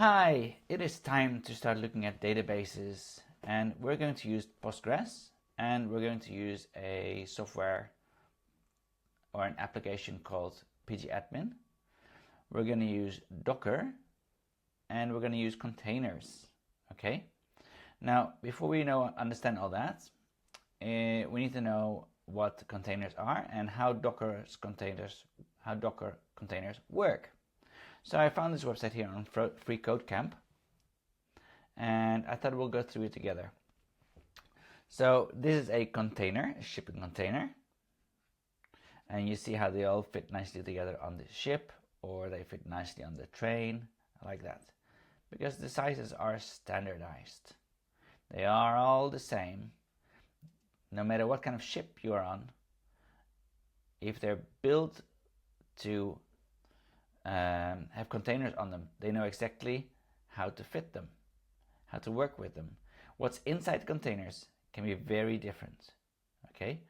Hi, it is time to start looking at databases, and we're going to use Postgres, and we're going to use a software or an application called pgAdmin. We're going to use Docker, and we're going to use containers. Okay. Now, before we understand all that, we need to know what containers are and how Docker containers work. So I found this website here on Free Code Camp, and I thought we'll go through it together. So this is a container, a shipping container, and you see how they all fit nicely together on the ship, or they fit nicely on the train, like that, because the sizes are standardized. They are all the same, no matter what kind of ship you are on. If they're built to have containers on them, they know exactly how to fit them, how to work with them. What's inside containers can be very different, okay?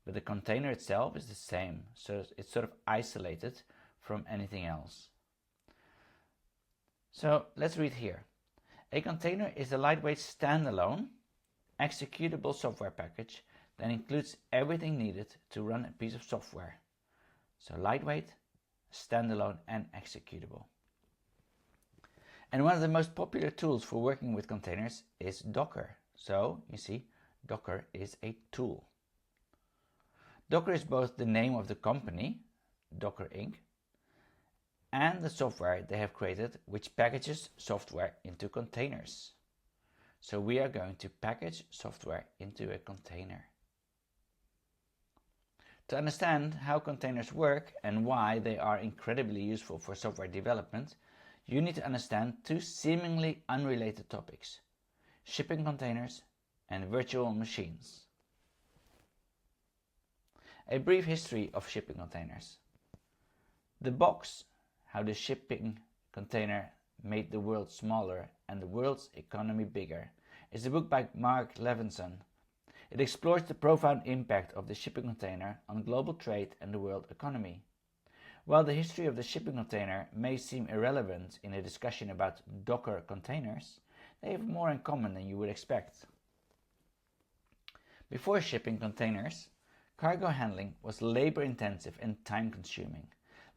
But the container itself is the same, so it's sort of isolated from anything else. So let's read here. A container is a lightweight standalone executable software package that includes everything needed to run a piece of software. So lightweight, standalone, and executable. And one of the most popular tools for working with containers is Docker. So you see, Docker is a tool. Docker is both the name of the company, Docker Inc., and the software they have created, which packages software into containers. So we are going to package software into a container. To understand how containers work and why they are incredibly useful for software development, you need to understand two seemingly unrelated topics: shipping containers and virtual machines. A brief history of shipping containers. The Box: How the Shipping Container Made the World Smaller and the World's Economy Bigger is a book by Mark Levinson. It explores the profound impact of the shipping container on global trade and the world economy. While the history of the shipping container may seem irrelevant in a discussion about Docker containers, they have more in common than you would expect. Before shipping containers, cargo handling was labor-intensive and time-consuming,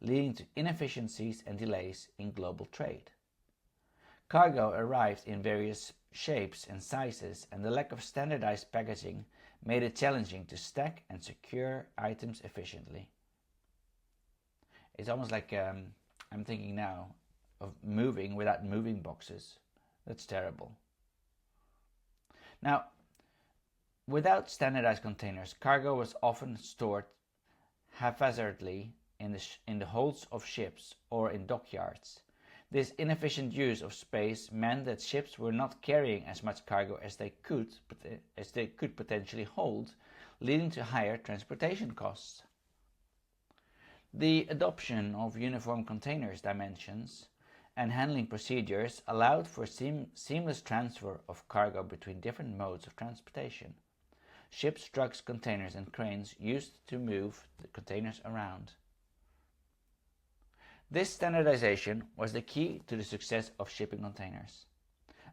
leading to inefficiencies and delays in global trade. Cargo arrived in various shapes and sizes, and the lack of standardized packaging made it challenging to stack and secure items efficiently. It's almost like I'm thinking now of moving without moving boxes. That's terrible. Now, without standardized containers, cargo was often stored haphazardly in the holds of ships or in dockyards. This inefficient use of space meant that ships were not carrying as much cargo as they could potentially hold, leading to higher transportation costs. The adoption of uniform containers dimensions and handling procedures allowed for seamless transfer of cargo between different modes of transportation. Ships, trucks, containers, and cranes used to move the containers around. This standardization was the key to the success of shipping containers.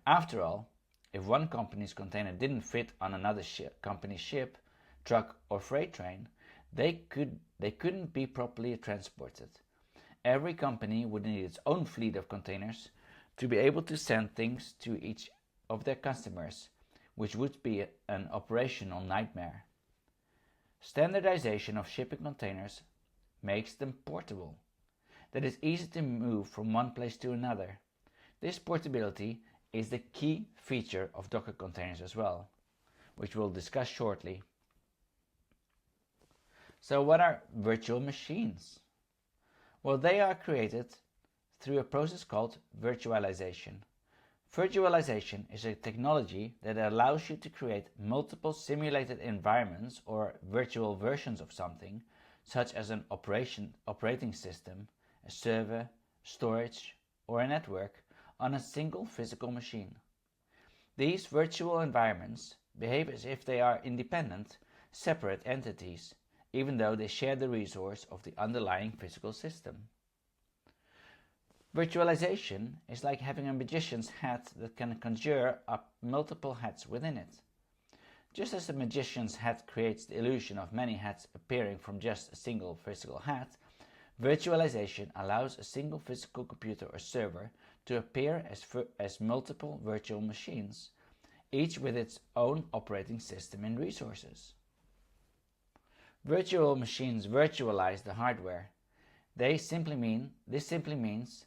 After all, if one company's container didn't fit on another company's ship, truck, or freight train, they couldn't be properly transported. Every company would need its own fleet of containers to be able to send things to each of their customers, which would be an operational nightmare. Standardization of shipping containers makes them portable. That is easy to move from one place to another. This portability is the key feature of Docker containers as well, which we'll discuss shortly. So what are virtual machines? Well, they are created through a process called virtualization. Virtualization is a technology that allows you to create multiple simulated environments or virtual versions of something, such as an operating system, a server, storage, or a network on a single physical machine. These virtual environments behave as if they are independent, separate entities, even though they share the resource of the underlying physical system. Virtualization is like having a magician's hat that can conjure up multiple hats within it. Just as the magician's hat creates the illusion of many hats appearing from just a single physical hat, virtualization allows a single physical computer or server to appear as multiple virtual machines, each with its own operating system and resources. Virtual machines virtualize the hardware. This simply means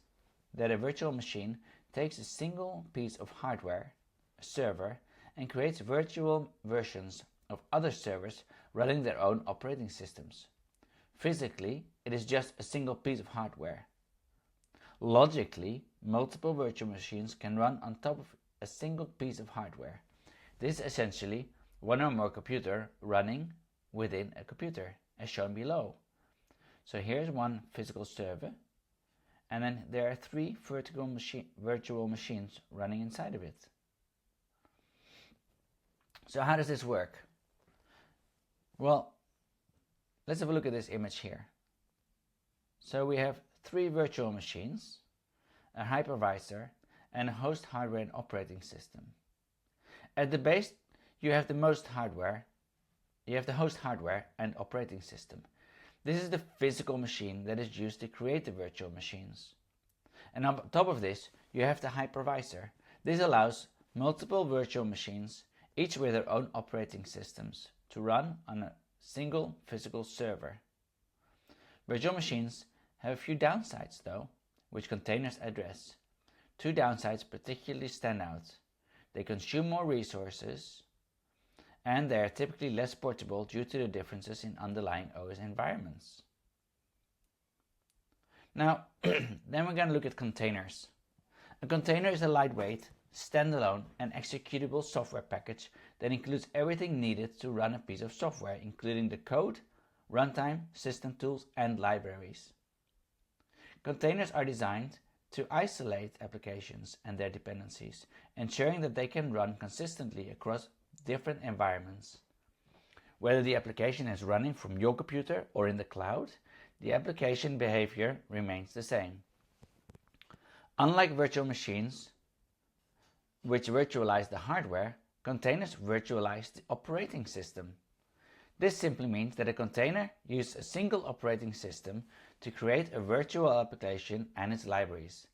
that a virtual machine takes a single piece of hardware, a server, and creates virtual versions of other servers running their own operating systems. Physically, it is just a single piece of hardware. Logically, multiple virtual machines can run on top of a single piece of hardware. This is essentially one or more computers running within a computer, as shown below. So here's one physical server, and then there are 3 virtual machines running inside of it. So how does this work? Well, let's have a look at this image here. So we have 3 virtual machines, a hypervisor, and a host hardware and operating system. At the base, you have the host hardware and operating system. This is the physical machine that is used to create the virtual machines. And on top of this, you have the hypervisor. This allows multiple virtual machines, each with their own operating systems, to run on a single physical server. Virtual machines have a few downsides though, which containers address. 2 downsides particularly stand out. They consume more resources, and they are typically less portable due to the differences in underlying OS environments. Now, then we're going to look at containers. A container is a lightweight, standalone and executable software package that includes everything needed to run a piece of software, including the code, runtime, system tools, and libraries. Containers are designed to isolate applications and their dependencies, ensuring that they can run consistently across different environments. Whether the application is running from your computer or in the cloud, the application behavior remains the same. Unlike virtual machines, which virtualize the hardware, containers virtualize the operating system. This simply means that a container uses a single operating system to create a virtual application and its libraries.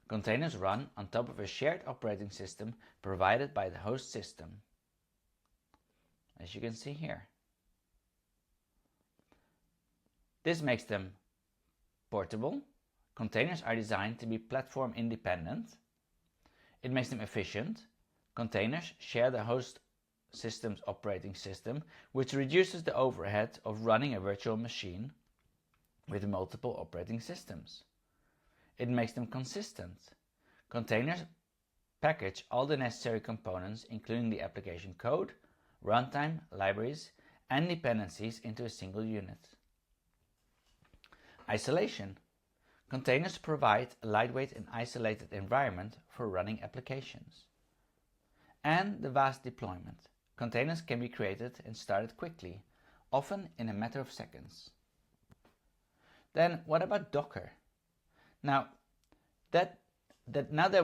Containers run on top of a shared operating system provided by the host system, as you can see here. This makes them portable. Containers are designed to be platform independent. It makes them efficient. Containers share the host system's operating system, which reduces the overhead of running a virtual machine with multiple operating systems. It makes them consistent. Containers package all the necessary components, including the application code, runtime, libraries, and dependencies into a single unit. Isolation. Containers provide a lightweight and isolated environment for running applications. And the vast deployment. Containers can be created and started quickly, often in a matter of seconds. Then what about Docker? Now that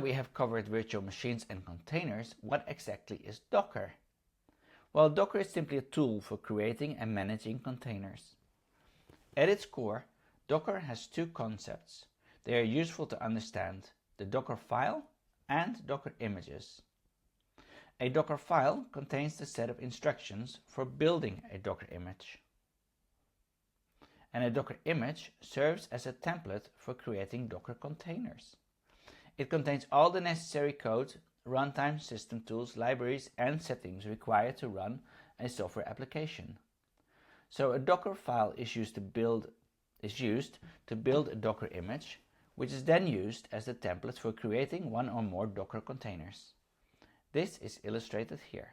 we have covered virtual machines and containers, what exactly is Docker? Well, Docker is simply a tool for creating and managing containers. At its core, Docker has 2 concepts. They are useful to understand: the Docker file and Docker images. A Docker file contains the set of instructions for building a Docker image. And a Docker image serves as a template for creating Docker containers. It contains all the necessary code, runtime, system tools, libraries, and settings required to run a software application. So a Docker file is used to build a Docker image, which is then used as the template for creating one or more Docker containers. This is illustrated here.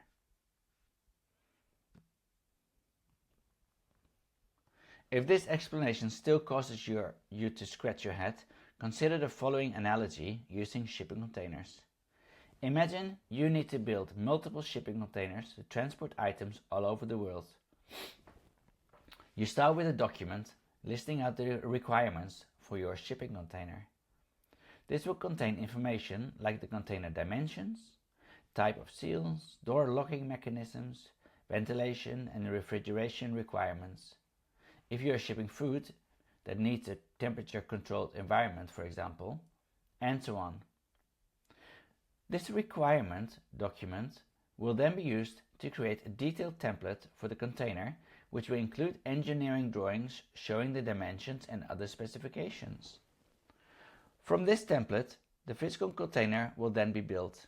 If this explanation still causes you to scratch your head, consider the following analogy using shipping containers. Imagine you need to build multiple shipping containers to transport items all over the world. You start with a document listing out the requirements for your shipping container. This will contain information like the container dimensions, type of seals, door locking mechanisms, ventilation and refrigeration requirements. If you are shipping food that needs a temperature-controlled environment, for example, and so on. This requirement document will then be used to create a detailed template for the container, which will include engineering drawings showing the dimensions and other specifications. From this template, the physical container will then be built.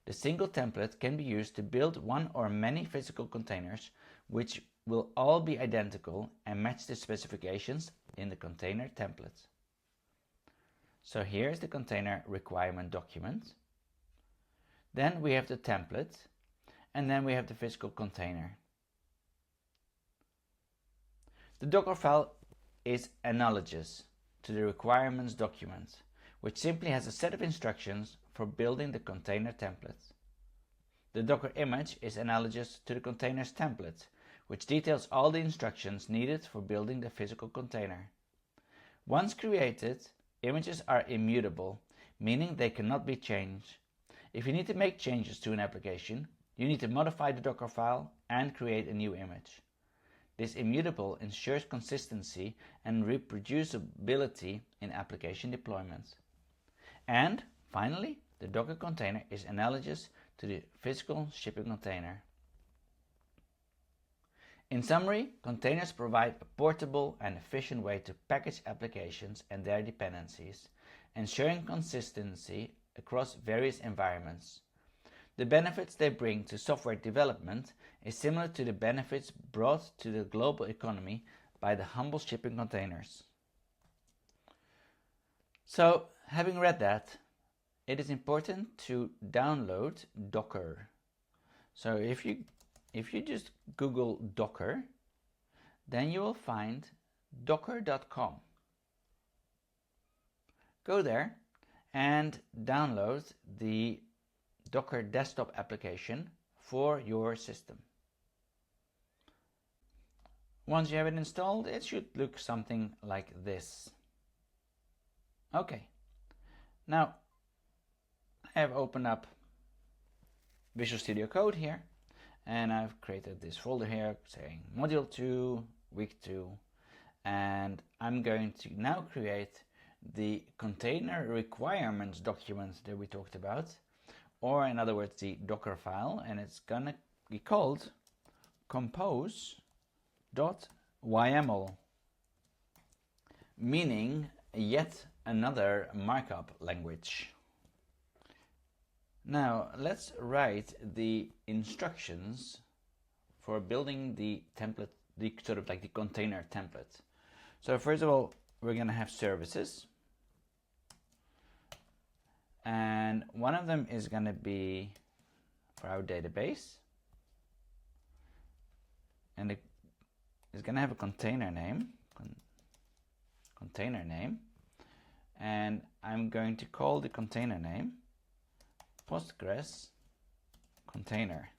The single template can be used to build one or many physical containers, which will all be identical and match the specifications in the container template. So here's the container requirement document. Then we have the template, and then we have the physical container. The Docker file is analogous to the requirements document, which simply has a set of instructions for building the container template. The Docker image is analogous to the container's template, which details all the instructions needed for building the physical container. Once created, images are immutable, meaning they cannot be changed. If you need to make changes to an application, you need to modify the Docker file and create a new image. This immutable ensures consistency and reproducibility in application deployments. And finally, the Docker container is analogous to the physical shipping container. In summary, containers provide a portable and efficient way to package applications and their dependencies, ensuring consistency across various environments. The benefits they bring to software development is similar to the benefits brought to the global economy by the humble shipping containers. So, having read that, it is important to download Docker. So if you just Google Docker, then you will find docker.com. Go there and download the Docker desktop application for your system. Once you have it installed, it should look something like this. Okay, now I have opened up Visual Studio Code here, and I've created this folder here saying Module 2, Week 2, and I'm going to now create the container requirements document that we talked about, or in other words, the Docker file, and it's gonna be called compose.yml, meaning yet another markup language. Now let's write the instructions for building the template, the sort of like the container template. So first of all, we're gonna have services. And one of them is going to be for our database, and it is going to have a container name, and I'm going to call the container name Postgres container.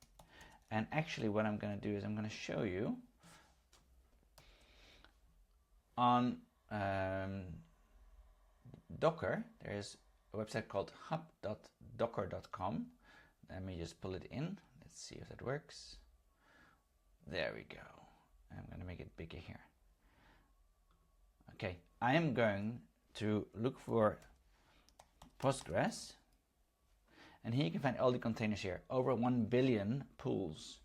And actually what I'm going to do is I'm going to show you on Docker. There's a website called hub.docker.com. Let me just pull it in. Let's see if that works. There we go. I'm going to make it bigger here. Okay, I am going to look for Postgres, and here you can find all the containers here, over 1 billion pools.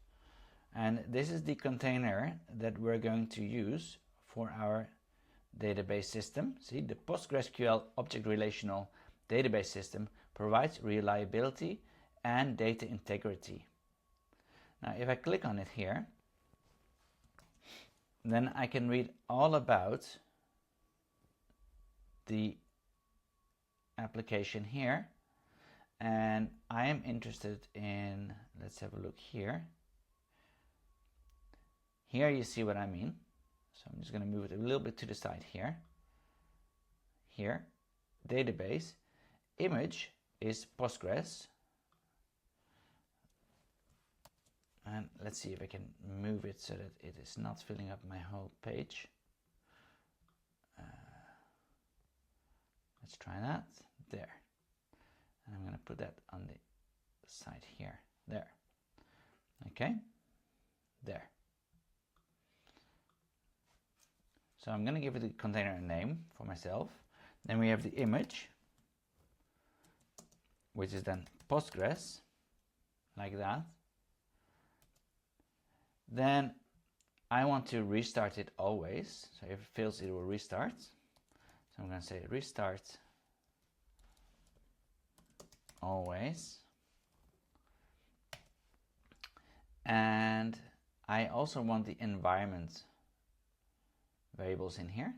And this is the container that we're going to use for our database system. See, the PostgreSQL object relational database system provides reliability and data integrity. Now, if I click on it here, then I can read all about the application here, and I am interested in, let's have a look here. Here you see what I mean. So I'm just going to move it a little bit to the side here. Here, database, image is Postgres. And let's see if I can move it so that it is not filling up my whole page. Let's try that. there. And I'm going to put that on the side here, there. Okay, there. So I'm going to give the container a name for myself. Then we have the image, which is then Postgres, like that. Then I want to restart it always. So if it fails, it will restart. So I'm going to say restart always. And I also want the environment variables in here.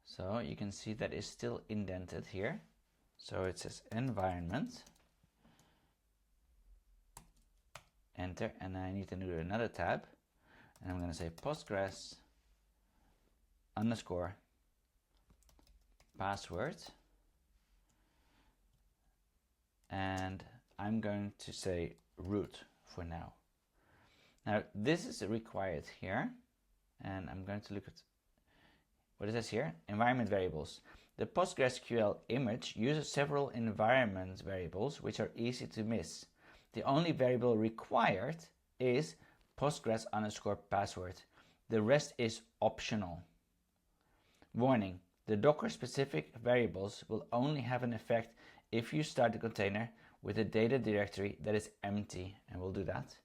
So you can see that is still indented here. So it says environment, enter, and I need to do another tab. And I'm going to say Postgres underscore password. And I'm going to say root for now. Now this is required here. And I'm going to look at what it says here, environment variables. The PostgreSQL image uses several environment variables which are easy to miss. The only variable required is Postgres underscore password. The rest is optional. Warning, the Docker specific variables will only have an effect if you start the container with a data directory that is empty, and we'll do that.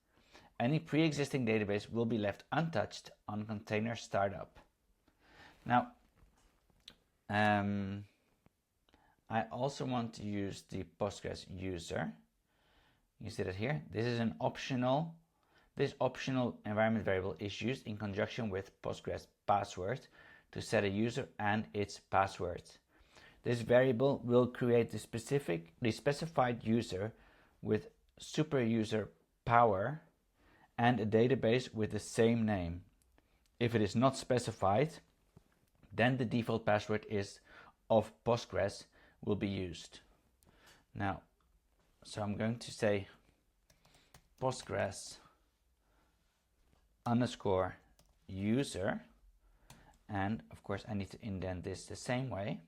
Any pre-existing database will be left untouched on container startup. Now, I also want to use the Postgres user. You see that here. This is an optional. This optional environment variable is used in conjunction with Postgres password to set a user and its password. This variable will create the specified user with super user power and a database with the same name. If it is not specified, then the default password is of Postgres will be used. Now, so I'm going to say Postgres underscore user, and of course I need to indent this the same way,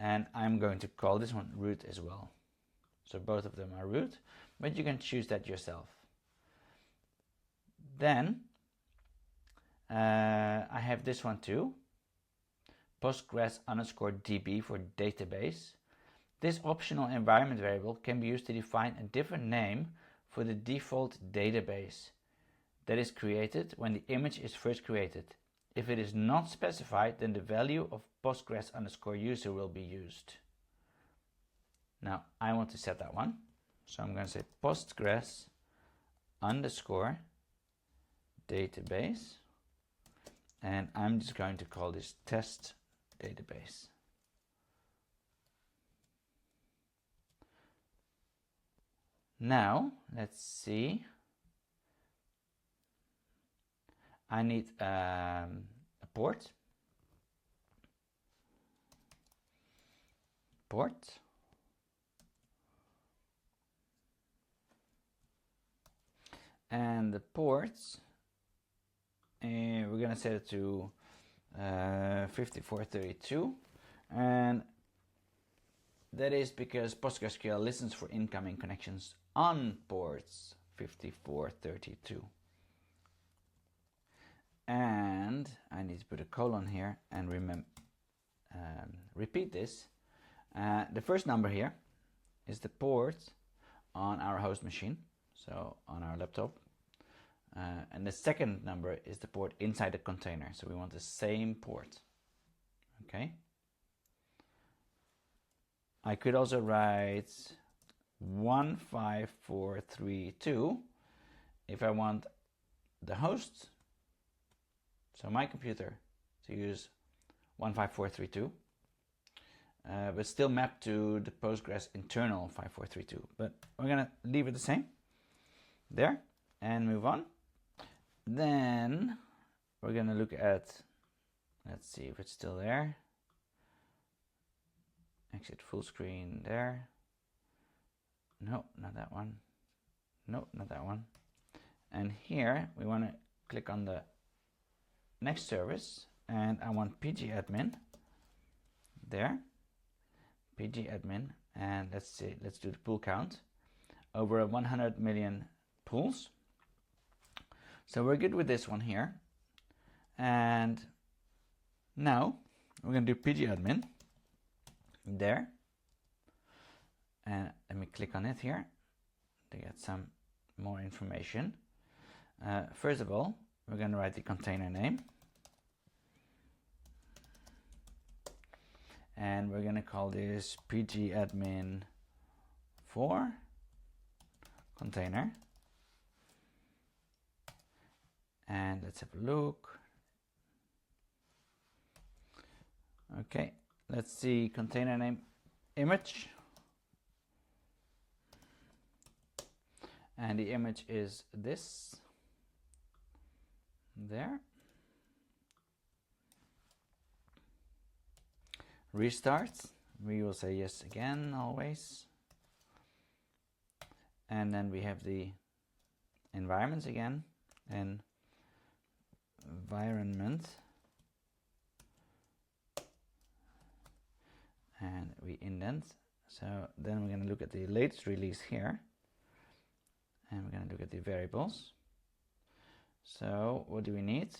and I'm going to call this one root as well. So both of them are root, but you can choose that yourself. Then I have this one too, Postgres underscore DB for database. This optional environment variable can be used to define a different name for the default database that is created when the image is first created. If it is not specified, then the value of Postgres underscore user will be used. Now I want to set that one. So I'm going to say Postgres underscore database, and I'm just going to call this test database. Now let's see. I need a port. And the ports, we're going to set it to 5432, and that is because PostgreSQL listens for incoming connections on ports 5432. And I need to put a colon here and repeat this. The first number here is the port on our host machine, so on our laptop. And the second number is the port inside the container, so we want the same port. Okay. I could also write 15432 if I want the host, so my computer, to use 15432, but still mapped to the Postgres internal 5432. But we're gonna leave it the same there and move on. Then we're gonna look at, let's see if it's still there. Exit full screen there. No, not that one. No, not that one. And here we want to click on the next service, and I want pgAdmin there. pgAdmin, and let's do the pool count. Over 100 million pools. So we're good with this one here. And now we're going to do pgAdmin there. And let me click on it here to get some more information. First of all, we're going to write the container name. And we're going to call this pgAdmin 4 container. And let's have a look. Okay, let's see container name image. And the image is this. There. Restart. We will say yes again always. And then we have the environments again. And environment. And we indent. So then we're going to look at the latest release here. And we're going to look at the variables. So what do we need?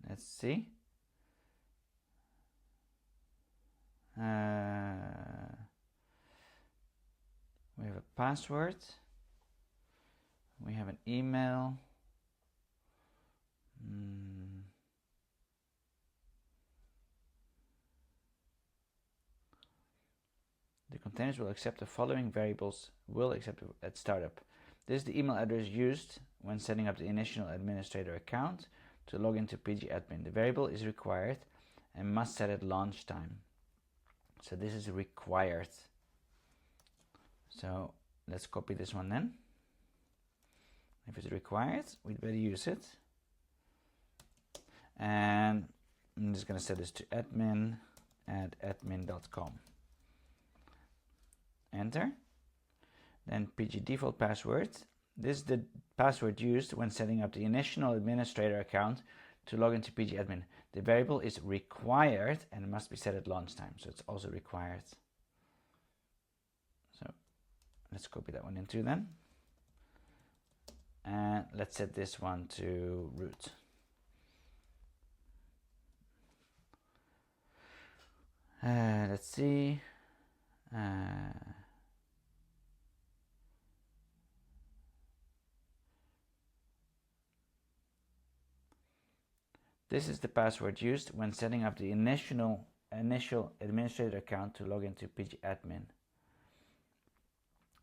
Let's see. We have a password. We have an email. The containers will accept the following variables at startup. This is the email address used when setting up the initial administrator account to log into pgAdmin. The variable is required and must set at launch time. So this is required. So let's copy this one then. If it's required, we'd better use it. And I'm just going to set this to admin@admin.com. Enter. Then pg default password. This is the password used when setting up the initial administrator account to log into pgAdmin. The variable is required and it must be set at launch time, so it's also required. So let's copy that one into then. And let's set this one to root. Let's see. This is the password used when setting up the initial administrator account to log into pgAdmin.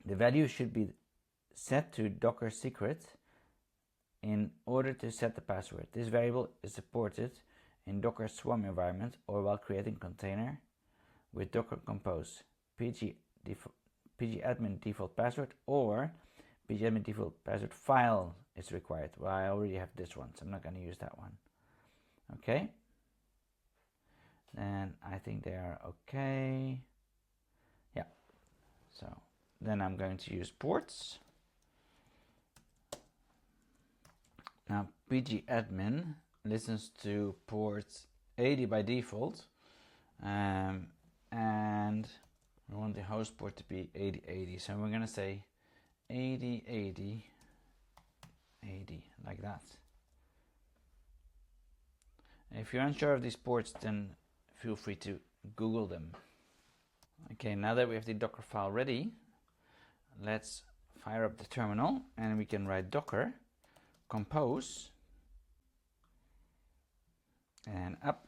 The value should be set to Docker secret in order to set the password. This variable is supported in Docker Swarm environment or while creating container with Docker Compose. pgAdmin default password or pgAdmin default password file is required. Well, I already have this one, so I'm not going to use that one. Okay, and I think they are okay. Yeah, so then I'm going to use ports. Now pgAdmin listens to port 80 by default, and we want the host port to be 8080. So we're going to say 8080 like that. If you're unsure of these ports, then feel free to Google them. Okay, now that we have the Docker file ready, let's fire up the terminal and we can write Docker compose and up.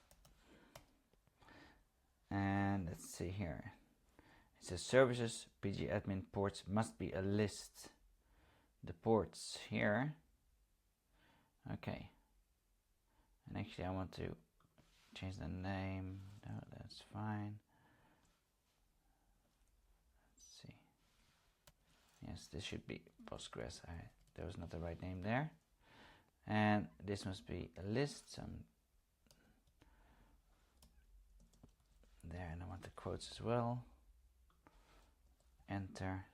And let's see here. It says services pgAdmin ports must be a list. The ports here. Okay. And actually I want to change the name. No, that's fine. Let's see. Yes, this should be Postgres. There was not the right name there. And this must be a list. There, and I want the quotes as well. Enter.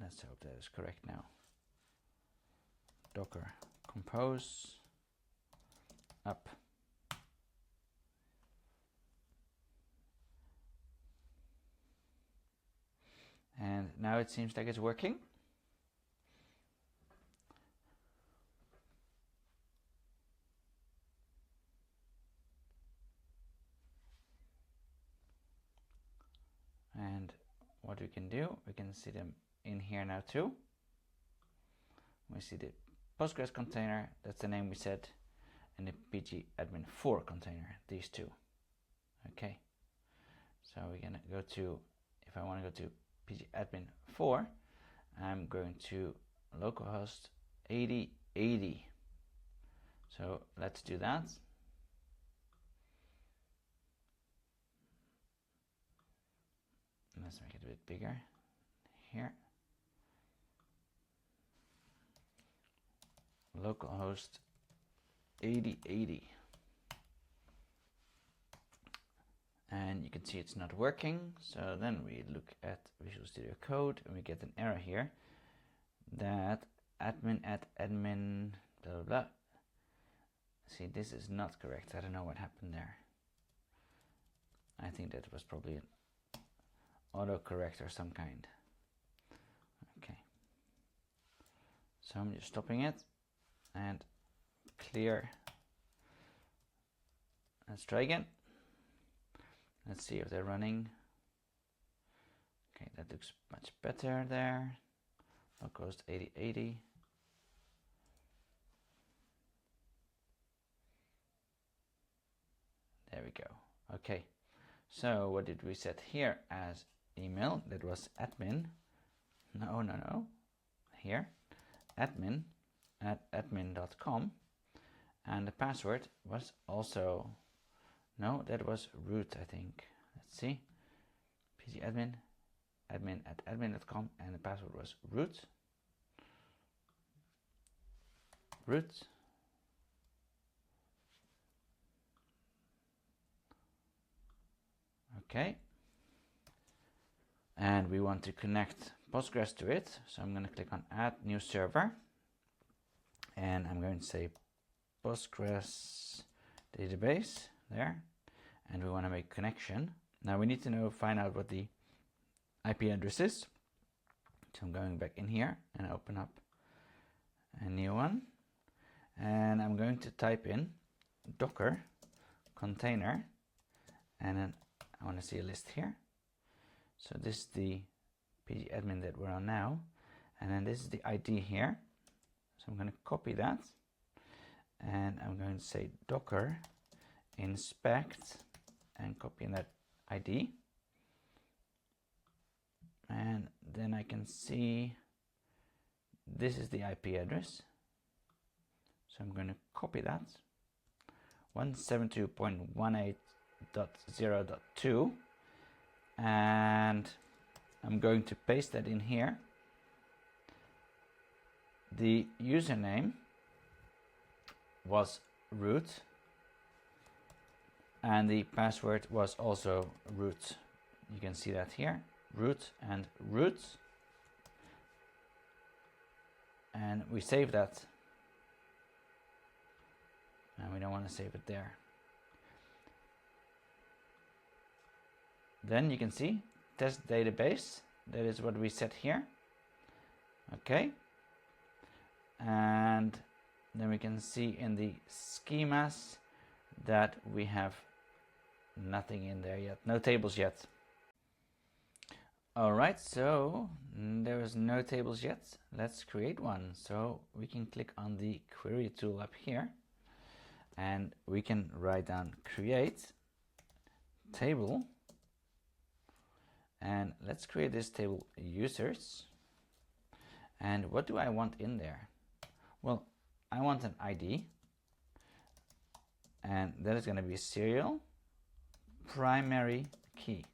Let's hope that is correct now. Docker compose up. And now it seems like it's working. And what we can do, we can see them in here now too. We see the Postgres container, that's the name we set, and the pgAdmin4 container, these two. Okay, so we're gonna go to, if I want to go to pgAdmin4, I'm going to localhost 8080. So let's do that. Let's make it a bit bigger here. Localhost 8080. And you can see it's not working. So then we look at Visual Studio Code and we get an error here that admin blah blah blah. See, this is not correct. I don't know what happened there. I think that was probably an autocorrect or some kind. Okay. So I'm just stopping it and clear. Let's try again. Let's see if they're running. Okay, that looks much better there. Localhost 8080. There we go. Okay, so what did we set here as email? That was admin. No. Here, admin @admin.com, and the password was also, no, that was root, I think. Let's see, pgAdmin admin@admin.com, and the password was root. Okay, and we want to connect Postgres to it, so I'm going to click on add new server, and I'm going to say Postgres database there, and we want to make connection. Now we need to find out what the IP address is, so I'm going back in here and open up a new one, and I'm going to type in docker container, and then I want to see a list here. So this is the pgAdmin that we're on now, and then this is the ID here. So I'm going to copy that, and I'm going to say docker inspect and copy in that ID, and then I can see this is the IP address. So I'm going to copy that, 172.18.0.2, and I'm going to paste that in here. The username was root, and the password was also root. You can see that here, root and root. And we save that. And we don't want to save it there. Then you can see test database. That is what we set here. Okay. And then we can see in the schemas that we have nothing in there yet, no tables yet. Alright, so there is no tables yet. Let's create one. So we can click on the query tool up here, and we can write down create table, and let's create this table users. And what do I want in there? Well, I want an ID, and that is going to be serial primary key.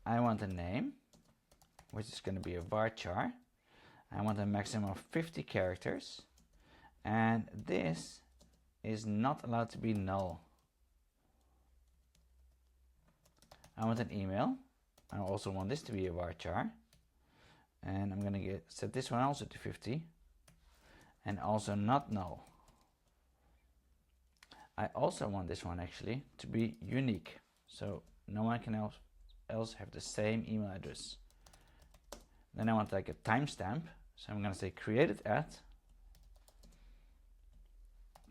I want a name, which is going to be a varchar. I want a maximum of 50 characters, and this is not allowed to be null. I want an email. I also want this to be a varchar, and I'm going to set this one also to 50, and also not null. I also want this one actually to be unique, so no one can else else have the same email address. Then I want like a timestamp, so I'm going to say created at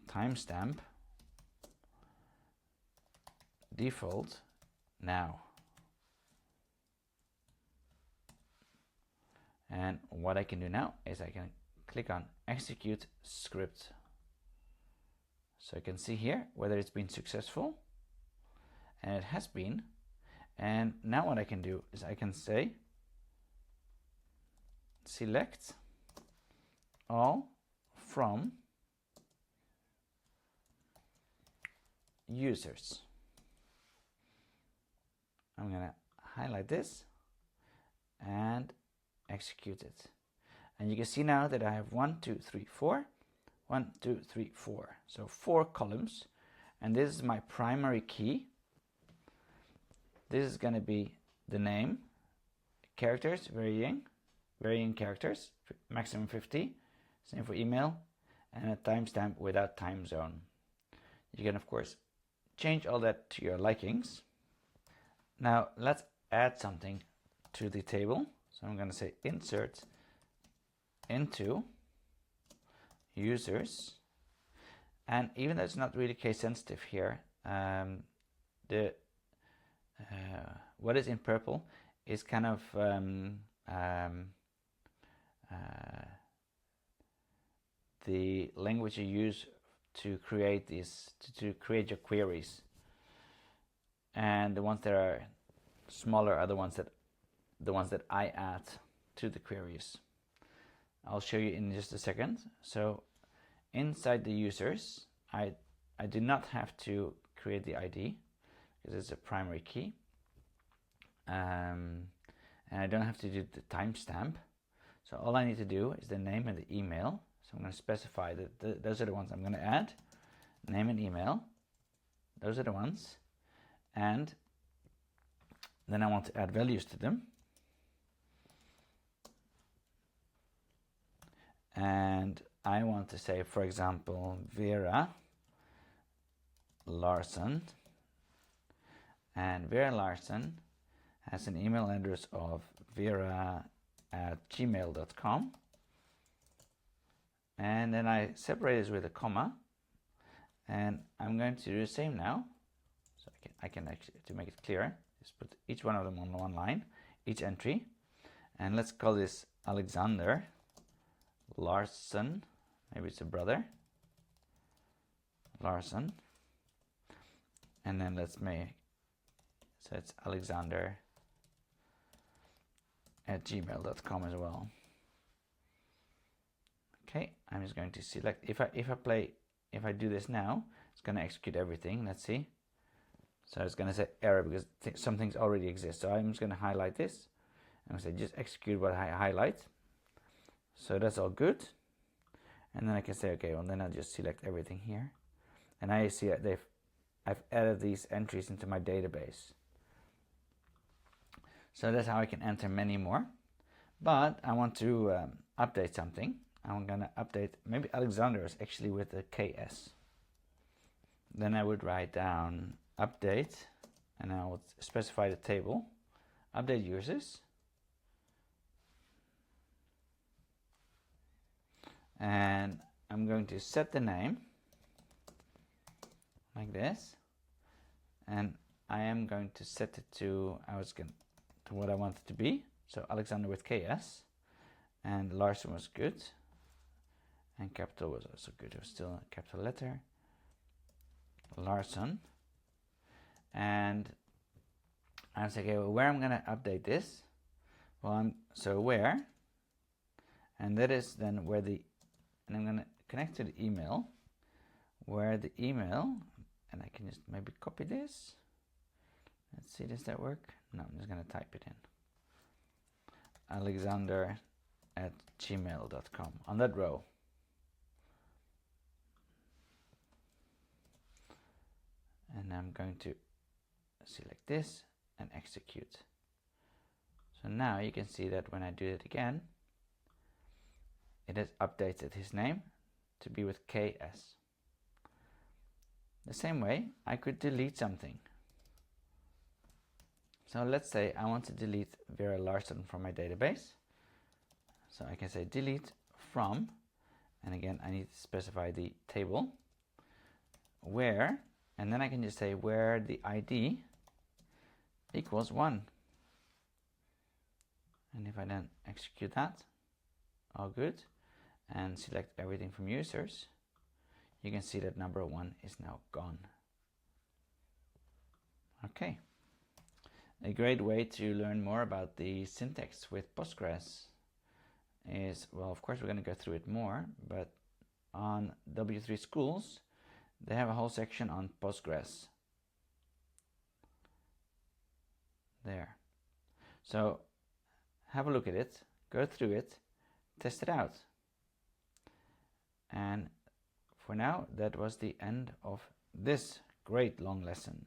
timestamp default now. And what I can do now is I can click on execute script. So I can see here whether it's been successful, and it has been. And now what I can do is I can say select all from users. I'm gonna highlight this and execute it. And you can see now that I have 1, 2, 3, 4, 1, 2, 3, 4. So 4 columns, and this is my primary key. This is going to be the name, characters, varying characters, maximum 50. Same for email, and a timestamp without time zone. You can of course change all that to your likings. Now let's add something to the table. So I'm going to say insert into users, and even though it's not really case sensitive here, what is in purple is kind of the language you use to create these, to create your queries, and the ones that are smaller are the ones that I add to the queries. I'll show you in just a second. So inside the users, I do not have to create the ID because it's a primary key, and I don't have to do the timestamp. So all I need to do is the name and the email. So I'm going to specify that those are the ones I'm going to add. Name and email, those are the ones, and then I want to add values to them. And I want to say, for example, Vera Larsson, and Vera Larsson has an email address of vera@gmail.com, and then I separate this with a comma, and I'm going to do the same now. So I can actually, to make it clearer, just put each one of them on one line, each entry, and let's call this Alexander Larsson, maybe it's a brother, Larsson, and then let's make, so it's Alexander@gmail.com as well. Okay, I'm just going to select, if I do this now, it's going to execute everything. Let's see. So it's going to say error because some things already exist. So I'm just going to highlight this and say just execute what I highlight. So that's all good. And then I can say, okay, well then I'll just select everything here. And I see that I've added these entries into my database. So that's how I can enter many more. But I want to update something. I'm going to update, maybe Alexander is actually with a KS. Then I would write down update, and I would specify the table, update users. And I'm going to set the name like this, and I am going to set it to to what I want it to be. So Alexander with KS, and Larsson was good, and capital was also good. It was still a capital letter, Larsson. And I say, okay, well, where I'm going to update this? Well, so where, and that is then where and I'm going to connect to the email, where the email, and I can just maybe copy this. Let's see, does that work? No, I'm just going to type it in. Alexander@gmail.com on that row. And I'm going to select this and execute. So now you can see that when I do it again, it has updated his name to be with KS. The same way I could delete something So let's say I want to delete Vera Larsson from my database. So I can say delete from, and again I need to specify the table, where, and then I can just say where the ID equals 1. And if I then execute that, all good, and select everything from users, you can see that number 1 is now gone. Okay. A great way to learn more about the syntax with Postgres is, well, of course we're going to go through it more, but on W3 Schools, they have a whole section on Postgres. There. So have a look at it, go through it, test it out. And for now, that was the end of this great long lesson.